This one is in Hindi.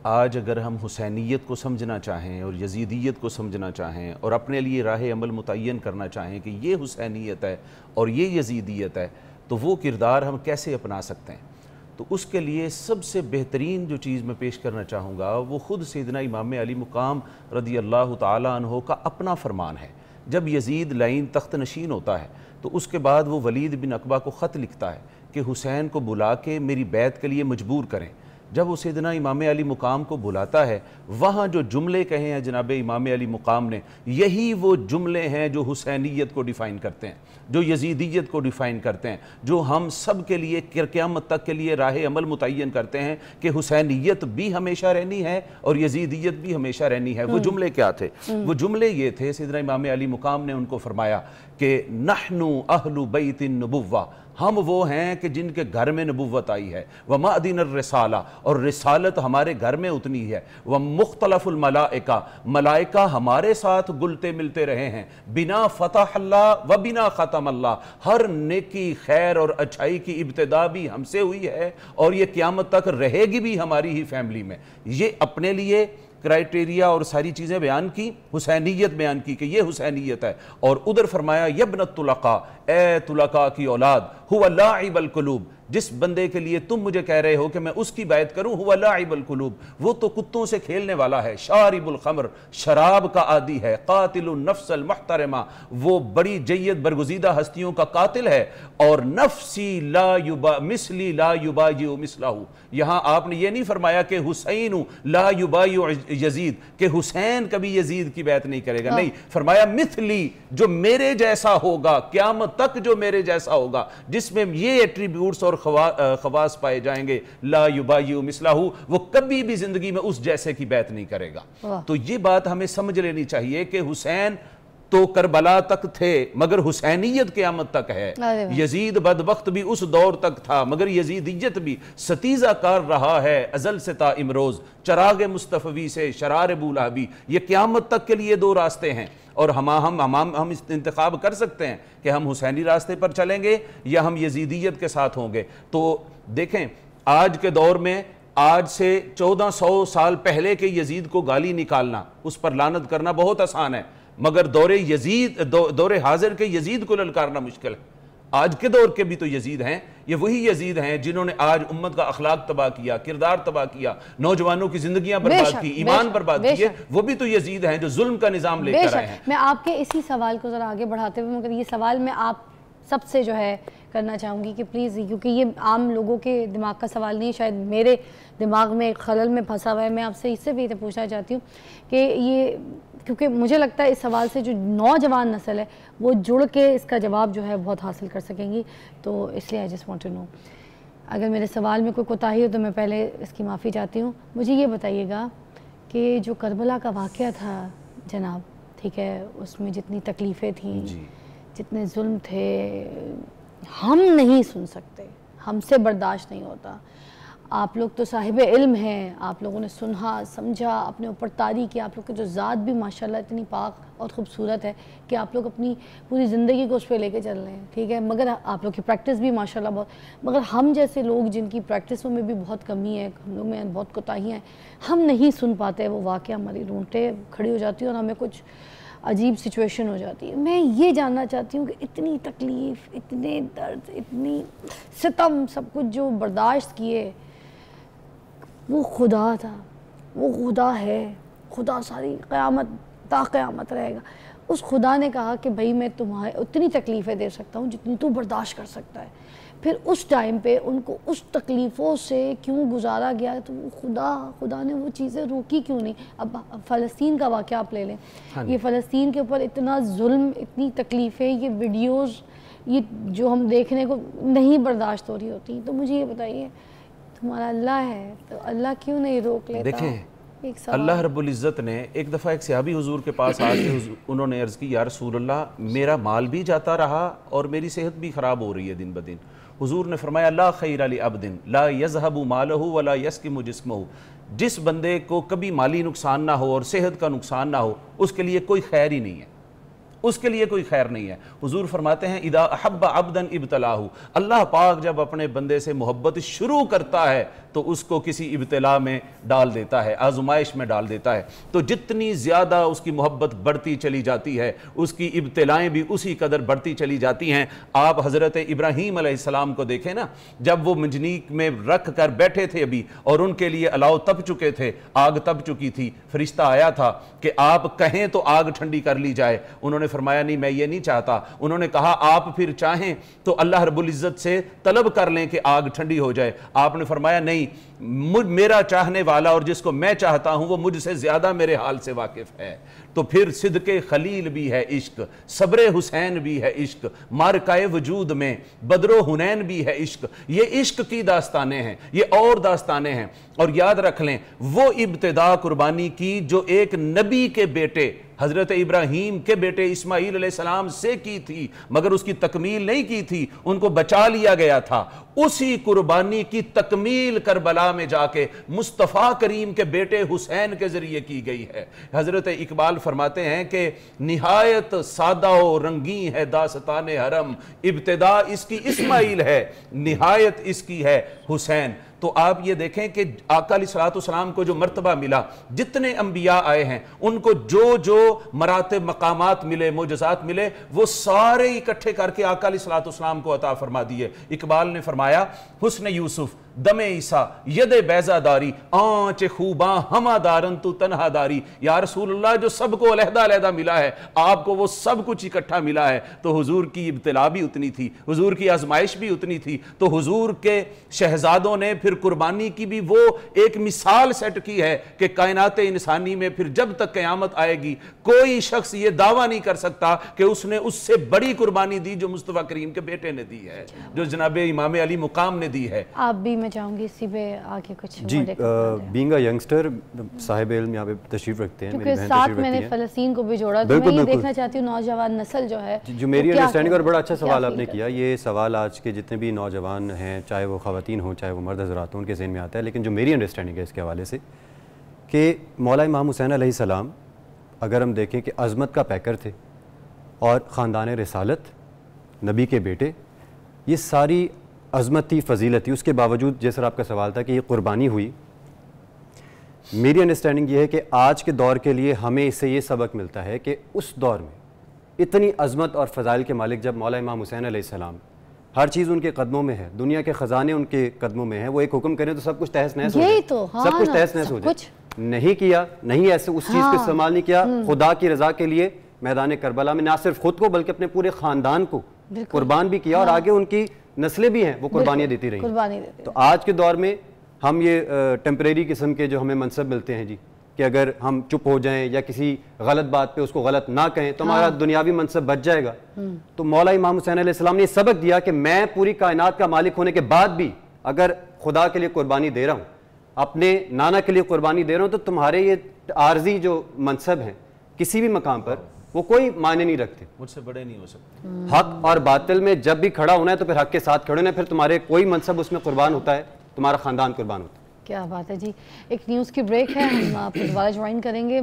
आज अगर हम हुसैनियत को समझना चाहें और यजीदियत को समझना चाहें और अपने लिए राह अमल मुतय्यन करना चाहें कि ये हुसैनियत है और ये यजीदियत है, तो वो किरदार हम कैसे अपना सकते हैं? तो उसके लिए सबसे बेहतरीन जो चीज़ मैं पेश करना चाहूँगा वो ख़ुद सैयदना इमाम अली मुक़ाम रज़ी अल्लाह ताला अन्हो का अपना फरमान है। जब यजीद लाइन तख्त नशीन होता है तो उसके बाद वो वलीद बिन अकबा को ख़त लिखता है कि हुसैन को बुला के मेरी बैत के लिए मजबूर करें। जब वो सैयदना इमाम अली मुक़ाम को बुलाता है, वहाँ जो जुमले कहे हैं जनाब इमाम अली मुक़ाम ने, यही वो जुमले हैं जो हुसैनियत को डिफ़ाइन करते हैं, जो यजीदियत को डिफ़ाइन करते हैं, जो हम सब के लिए क़यामत तक के लिए राह अमल मुतय्यन करते हैं कि हुसैनियत भी हमेशा रहनी है और यजीदियत भी हमेशा रहनी है। वो जुमले क्या थे? वो जुमले ये थे, सैयदना इमाम अली मुक़ाम ने उनको फरमाया कि नहनु अहलु बैतिन नबुव्वा, हम वो हैं कि जिनके घर में नबुव्वत आई है, व मादिन रिसाला, और रिसालत हमारे घर में उतनी है, व मुख्तलफुल मलाइका, मलाइका हमारे साथ गुलते मिलते रहे हैं, बिना फतह अल्लाह व बिना ख़तम अल्लाह, हर नेकी खैर और अच्छाई की इब्तिदा भी हमसे हुई है और ये क़यामत तक रहेगी भी हमारी ही फैमिली में। ये अपने लिए क्राइटेरिया और सारी चीज़ें बयान की, हुसैनियत बयान की कि ये हुसैनियत है। और उधर फरमाया यब्नत तुलका, ए तुलका की औलाद, हुवा लाइबल कुलूब, जिस बंदे के लिए तुम मुझे कह रहे हो कि मैं उसकी बैत करूं, हुवा लाइबल कुलूब, वो तो कुत्तों से खेलने वाला है, शारिबुल खमर, शराब का आदी है, कातिलुन नफ्सल मुहतरमा, वो बड़ी जय्यद बरगुज़ीदा हस्तियों का कातिल है, और नफ्सी ला युबा मिसली ला युबायु मिसलाहू। यहाँ आपने ये नहीं फरमाया कि हुसैन ला युबायु यजीद, कि हुसैन कभी यजीद की बैत नहीं करेगा, नहीं, फरमाया मिथली, जो मेरे जैसा होगा, क़यामत तक जो मेरे जैसा होगा, जिसमें ये एट्रीब्यूट्स और खवास पाए जाएंगे, ला युबायु मिसलाहू, वो कभी भी जिंदगी में उस जैसे की बैत नहीं करेगा। तो ये बात हमें समझ लेनी चाहिए कि हुसैन तो करबला तक थे मगर हुसैनियत क़यामत तक है। यजीद बदबख्त भी उस दौर तक था मगर यजीदियत भी सतीजा कार रहा है अजल से ता इमरोज, चराग मुस्तफ़वी से शरार बूलाबी। ये क़यामत तक के लिए दो रास्ते हैं और हम इंतखाब कर सकते हैं कि हम हुसैनी रास्ते पर चलेंगे या हम यजीदियत के साथ होंगे। तो देखें, आज के दौर में, आज से 1400 साल पहले के यजीद को गाली निकालना, उस पर लानत करना बहुत आसान है, मगर दौरे हाजिर के यजीद को ललकारना मुश्किल है। आज के दौर के भी तो यजीद हैं, ये वही यजीद हैं जिन्होंने आज उम्मत का अखलाक तबाह किया, किरदार तबाह किया, नौजवानों की जिंदगियां बर्बाद की, ईमान बर्बाद किए, वो भी तो यजीद हैं जो जुल्म का निजाम लेकर आए हैं। मैं आपके इसी सवाल को जरा आगे बढ़ाते हुए, मगर ये सवाल मैं आप सबसे जो है करना चाहूँगी कि प्लीज़, क्योंकि ये आम लोगों के दिमाग का सवाल नहीं है, शायद मेरे दिमाग में खलल में फंसा हुआ है, मैं आपसे इससे भी पूछना चाहती हूँ कि ये, क्योंकि मुझे लगता है इस सवाल से जो नौजवान नस्ल है वो जुड़ के इसका जवाब जो है बहुत हासिल कर सकेंगी, तो इसलिए I just want to know, अगर मेरे सवाल में कोई कोताही हो तो मैं पहले इसकी माफ़ी चाहती हूँ। मुझे ये बताइएगा कि जो करबला का वाक़या था जनाब, ठीक है, उसमें जितनी तकलीफ़ें थीं, जितने जुल्म थे, हम नहीं सुन सकते, हमसे बर्दाश्त नहीं होता। आप लोग तो साहिब इल्म हैं, आप लोगों ने सुना समझा, अपने ऊपर तारी की, आप लोग की जो ज़ात भी माशाल्लाह इतनी पाक और ख़ूबसूरत है कि आप लोग अपनी पूरी ज़िंदगी को उस पर लेके चल रहे हैं, ठीक है, मगर आप लोग की प्रैक्टिस भी माशाल्लाह बहुत, मगर हम जैसे लोग जिनकी प्रैक्टिसों में भी बहुत कमी है, हम लोग में बहुत कोताहियाँ हैं, हम नहीं सुन पाते वो वाक़या, हमारी रूंगटें खड़ी हो जाती है और हमें कुछ अजीब सिचुएशन हो जाती है। मैं ये जानना चाहती हूँ कि इतनी तकलीफ़, इतने दर्द, इतनी सितम, सब कुछ जो बर्दाश्त किए, वो खुदा था, वो खुदा है, खुदा सारी क़यामत ता क़यामत रहेगा। उस खुदा ने कहा कि भाई मैं तुम्हारे उतनी तकलीफ़ें दे सकता हूँ जितनी तू बर्दाश्त कर सकता है। फिर उस टाइम पे उनको उस तकलीफ़ों से क्यों गुजारा गया, तो वो खुदा ने वो चीज़ें रोकी क्यों नहीं। अब फ़लस्तीन का वाक़या आप ले लें, ये फ़लस्तीन के ऊपर इतना जुल्म, इतनी तकलीफ़ें, ये वीडियोज़, ये जो हम देखने को नहीं बर्दाश्त हो रही होती, तो मुझे ये बताइए, तुम्हारा अल्लाह है तो अल्लाह क्यों नहीं रोक लेता। देखें, अल्लाह रब्बुल इज़्ज़त ने एक दफ़ा एक सहाबी हुजूर के पास आके उन्होंने अर्ज़ की, या रसूल अल्लाह, मेरा माल भी जाता रहा और मेरी सेहत भी ख़राब हो रही है दिन ब दिन। हुजूर ने फरमाया, ला खैर अली अब्दिन ला यज़हबु मालहु वला यस्किमु जिस्महु, जिस बंदे को कभी माली नुकसान ना हो और सेहत का नुकसान ना हो, उसके लिए कोई खैर ही नहीं है। उसके लिए कोई खैर नहीं है। हुजूर फरमाते हैं इदा अहब्बा अब्दन इब्तलाहु, अल्लाह पाक जब अपने बंदे से मोहब्बत शुरू करता है तो उसको किसी इब्तिला में डाल देता है, आजमाइश में डाल देता है। तो जितनी ज़्यादा उसकी मोहब्बत बढ़ती चली जाती है, उसकी इब्तिलाएं भी उसी कदर बढ़ती चली जाती हैं। आप हज़रत इब्राहीम अलैहिस्सलाम को देखें ना, जब वो मंजनीक में रख कर बैठे थे अभी और उनके लिए अलाव तप चुके थे, आग तप चुकी थी, फरिश्ता आया था कि आप कहें तो आग ठंडी कर ली जाए। उन्होंने फरमाया नहीं, मैं ये नहीं चाहता। उन्होंने कहा आप फिर चाहें तो अल्लाह रब्बुल इज़्ज़त से तलब कर लें कि आग ठंडी हो जाए। आपने फरमाया नहीं, मेरा चाहने वाला और जिसको मैं चाहता हूं वो मुझसे ज्यादा मेरे हाल से वाकिफ है। तो फिर सिद्के खलील भी है इश्क, सब्रे हुसैन भी है इश्क, मारकाए वजूद में बदरो हुनैन भी है इश्क। ये इश्क की दास्तानें हैं, ये और दास्तानें हैं। और याद रख लें, वो इब्तिदा कुर्बानी की जो एक नबी के बेटे हजरत इब्राहीम के बेटे इस्माइल अलैहिस्सलाम से की थी, मगर उसकी तकमील नहीं की थी, उनको बचा लिया गया था। उसी कुर्बानी की तकमील करबला में जाके मुस्तफ़ा करीम के बेटे हुसैन के जरिए की गई है। हजरत इकबाल फरमाते हैं कि निहायत सादा और रंगी है दास्तान हरम, इब्तिदा इसकी इस्माइल है, निहायत इसकी है हुसैन। तो आप ये देखें कि आका अलैहिस्सलाम को जो मर्तबा मिला, जितने अंबिया आए हैं उनको जो जो मरातिब मकामात मिले, मोजज़ात मिले, वो सारे इकट्ठे करके आका अलैहिस्सलाम को अता फरमा दिए। इकबाल ने फरमाया हुस्न यूसुफ दमे ईसा यदे बैजादारी आंच खूबा हमादारन तू तन्हादारी। या रसूलुल्लाह, जो सबको अलहदा-अलहदा मिला है, आपको वो सब कुछ इकट्ठा मिला है। तो हुजूर की इब्तिला भी उतनी थी, हुजूर की आजमाइश भी उतनी थी। तो हुजूर के शहजादों ने फिर कुर्बानी की भी वो एक मिसाल सेट की है कि कायनात इंसानी में फिर जब तक क़यामत आएगी कोई शख्स ये दावा नहीं कर सकता कि उसने उससे बड़ी कुर्बानी दी जो मुस्तफ़ा करीम के बेटे ने दी है, जो जनाब इमाम अली मुकाम ने दी है। आप भी, मैं चाहूंगी इसी पे आके कुछ जी, बीइंग अ यंगस्टर साहिब इल्म यहाँ पे तशरीफ रखते हैं, क्योंकि साथ मैंने फ़लस्तीन को भी जोड़ा, तो मैं ये देखना चाहती हूँ नौजवान नस्ल जो है, जो मेरी अंडरस्टैंडिंग, और बड़ा अच्छा सवाल आपने किया। ये सवाल आज के जितने भी नौजवान हैं, चाहे वो ख़वातीन हों चाहे वो मर्द हज़रात हों, उनके ज़हन में आता है। लेकिन जो मेरी अंडरस्टैंडिंग है इसके हवाले से कि मौला इमाम हुसैन अलैहिस्सलाम, अगर हम देखें कि अज़मत का पैकर थे और ख़ानदान रिसालत, नबी के बेटे, ये सारी अज़मत थी, फ़जीलत थी। उसके बावजूद जैसा आपका सवाल था कि ये कुर्बानी हुई, मेरी अंडरस्टैंडिंग ये है कि आज के दौर के लिए हमें इससे ये सबक मिलता है कि उस दौर में इतनी अज़मत और फ़ज़ाइल के मालिक जब मौला इमाम हुसैन अलैहिस्सलाम, हर चीज़ उनके कदमों में है, दुनिया के ख़जाने उनके कदमों में है, वो एक हुक्म करें तो सब कुछ तहस नहस हो जाए, सब कुछ तहस नहस हो जाए। नहीं किया, नहीं ऐसे उस चीज़ को इस्तेमाल नहीं किया। खुदा की रज़ा के लिए मैदान करबला में ना सिर्फ खुद को बल्कि अपने पूरे ख़ानदान को कुर्बान भी किया, और आगे उनकी नस्लें भी हैं वो कुर्बानियाँ देती रही। तो आज के दौर में हम ये टेम्परेरी किस्म के जो हमें मनसब मिलते हैं जी, कि अगर हम चुप हो जाएं या किसी गलत बात पे उसको गलत ना कहें तो हमारा दुनियावी मनसब बच जाएगा। तो मौला इमाम हुसैन अलैहिस्सलाम ने सबक दिया कि मैं पूरी कायनात का मालिक होने के बाद भी अगर खुदा के लिए कुर्बानी दे रहा हूँ, अपने नाना के लिए कुर्बानी दे रहा हूँ, तो तुम्हारे ये आर्जी जो मनसब हैं किसी भी मकाम पर वो कोई मायने नहीं रखते, मुझसे बड़े नहीं हो सकते। हक और बातिल में जब भी खड़ा होना है तो फिर हक के साथ खड़े होना है, फिर तुम्हारे कोई मनसब उसमें कुर्बान होता है, तुम्हारा खानदान कुर्बान होता है। क्या बात है जी। एक न्यूज़ की ब्रेक है, हम आपको दोबारा ज्वाइन करेंगे।